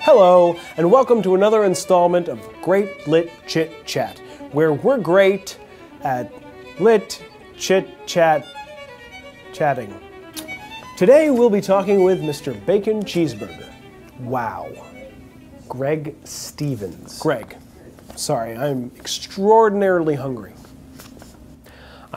Hello, and welcome to another installment of Great Lit Chit Chat, where we're great at lit chit chatting. Today we'll be talking with Mr. Bacon Cheeseburger. Wow. Greg Stevens. Greg. Sorry, I'm extraordinarily hungry.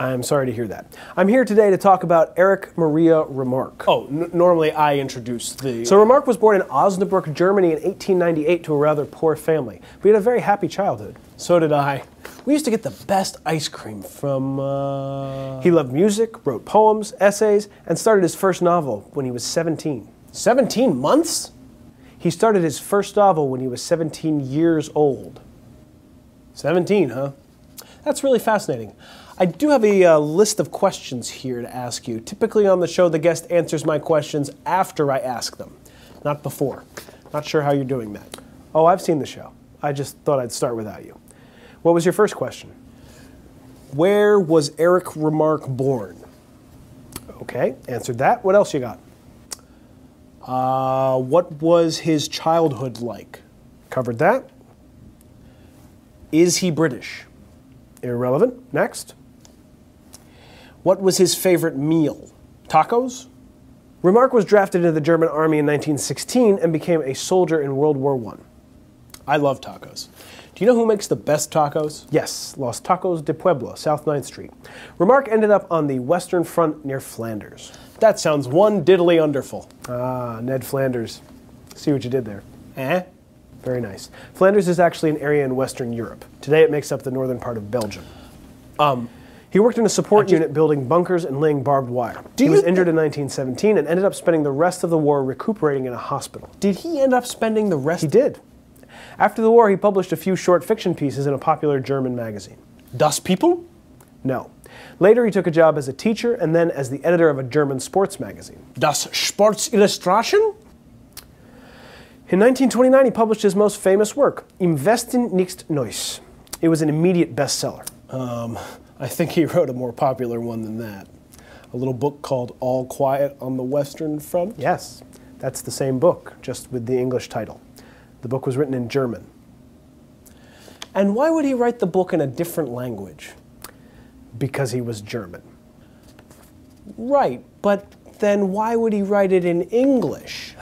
I'm sorry to hear that. I'm here today to talk about Erich Maria Remarque. Oh, normally I introduce the... So Remarque was born in Osnabrück, Germany in 1898 to a rather poor family, but he had a very happy childhood. So did I. We used to get the best ice cream from... He loved music, wrote poems, essays, and started his first novel when he was 17. 17 months? He started his first novel when he was 17 years old. 17, huh? That's really fascinating. I do have a list of questions here to ask you. Typically on the show, the guest answers my questions after I ask them, not before. Not sure how you're doing that. Oh, I've seen the show. I just thought I'd start without you. What was your first question? Where was Erich Remarque born? Okay, answered that. What else you got? What was his childhood like? Covered that. Is he British? Irrelevant. Next. What was his favorite meal? Tacos? Remarque was drafted into the German army in 1916 and became a soldier in World War I. I love tacos. Do you know who makes the best tacos? Yes, Los Tacos de Puebla, South 9th Street. Remarque ended up on the Western Front near Flanders. That sounds one diddly underful. Ah, Ned Flanders. See what you did there. Eh? Very nice. Flanders is actually an area in Western Europe. Today it makes up the northern part of Belgium. He worked in a support unit building bunkers and laying barbed wire. He was injured in 1917 and ended up spending the rest of the war recuperating in a hospital. Did he end up spending the rest? He did. After the war, he published a few short fiction pieces in a popular German magazine. Das People? No. Later, he took a job as a teacher and then as the editor of a German sports magazine. Das Sportsillustration? In 1929, he published his most famous work, Im Westen nichts Neues. It was an immediate bestseller. I think he wrote a more popular one than that. A little book called All Quiet on the Western Front? Yes, that's the same book, just with the English title. The book was written in German. And why would he write the book in a different language? Because he was German. Right, but then why would he write it in English?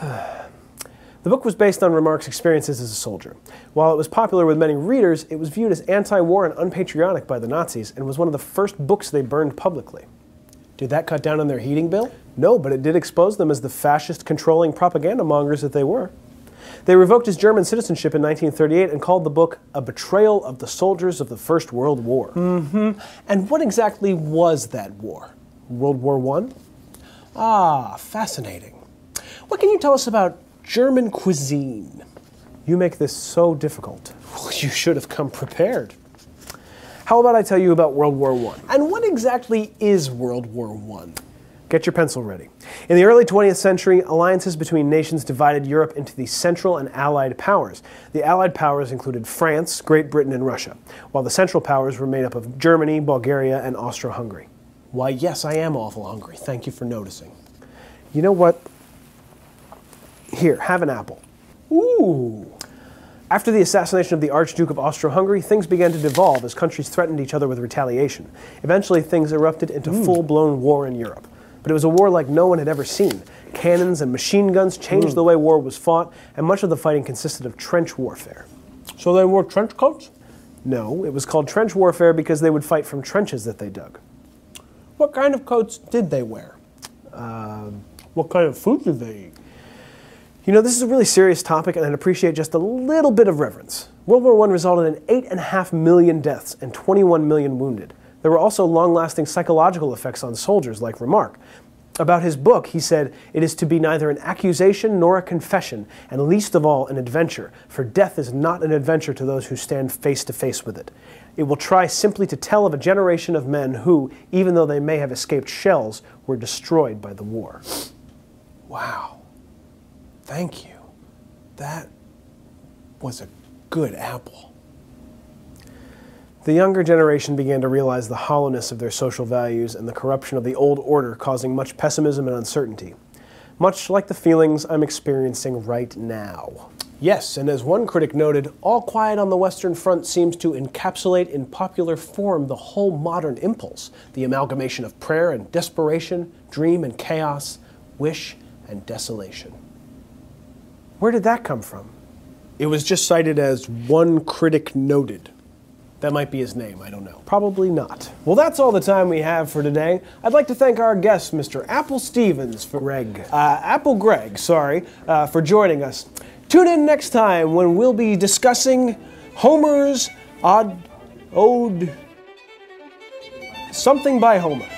The book was based on Remarque's experiences as a soldier. While it was popular with many readers, it was viewed as anti-war and unpatriotic by the Nazis and was one of the first books they burned publicly. Did that cut down on their heating bill? No, but it did expose them as the fascist, controlling propaganda mongers that they were. They revoked his German citizenship in 1938 and called the book a betrayal of the soldiers of the First World War. Mm-hmm. And what exactly was that war? World War I? Ah, fascinating. What can you tell us about German cuisine? You make this so difficult. Well, you should have come prepared. How about I tell you about World War I? And what exactly is World War I? Get your pencil ready. In the early 20th century, alliances between nations divided Europe into the Central and Allied powers. The Allied powers included France, Great Britain, and Russia, while the Central powers were made up of Germany, Bulgaria, and Austro-Hungary. Why, yes, I am awful hungry. Thank you for noticing. You know what? Here, have an apple. Ooh. After the assassination of the Archduke of Austro-Hungary, things began to devolve as countries threatened each other with retaliation. Eventually, things erupted into full-blown war in Europe. But it was a war like no one had ever seen. Cannons and machine guns changed the way war was fought, and much of the fighting consisted of trench warfare. So they wore trench coats? No, it was called trench warfare because they would fight from trenches that they dug. What kind of coats did they wear? What kind of food did they eat? You know, this is a really serious topic, and I'd appreciate just a little bit of reverence. World War I resulted in 8.5 million deaths and 21 million wounded. There were also long-lasting psychological effects on soldiers like Remarque. About his book, he said, "It is to be neither an accusation nor a confession, and least of all an adventure, for death is not an adventure to those who stand face to face with it. It will try simply to tell of a generation of men who, even though they may have escaped shells, were destroyed by the war." Wow. Thank you. That was a good apple. The younger generation began to realize the hollowness of their social values and the corruption of the old order, causing much pessimism and uncertainty. Much like the feelings I'm experiencing right now. Yes, and as one critic noted, All Quiet on the Western Front seems to encapsulate in popular form the whole modern impulse, the amalgamation of prayer and desperation, dream and chaos, wish and desolation. Where did that come from? It was just cited as one critic noted. That might be his name, I don't know. Probably not. Well, that's all the time we have for today. I'd like to thank our guest, Mr. Apple Stevens, for Apple Greg, for joining us. Tune in next time when we'll be discussing Homer's Ode, something by Homer.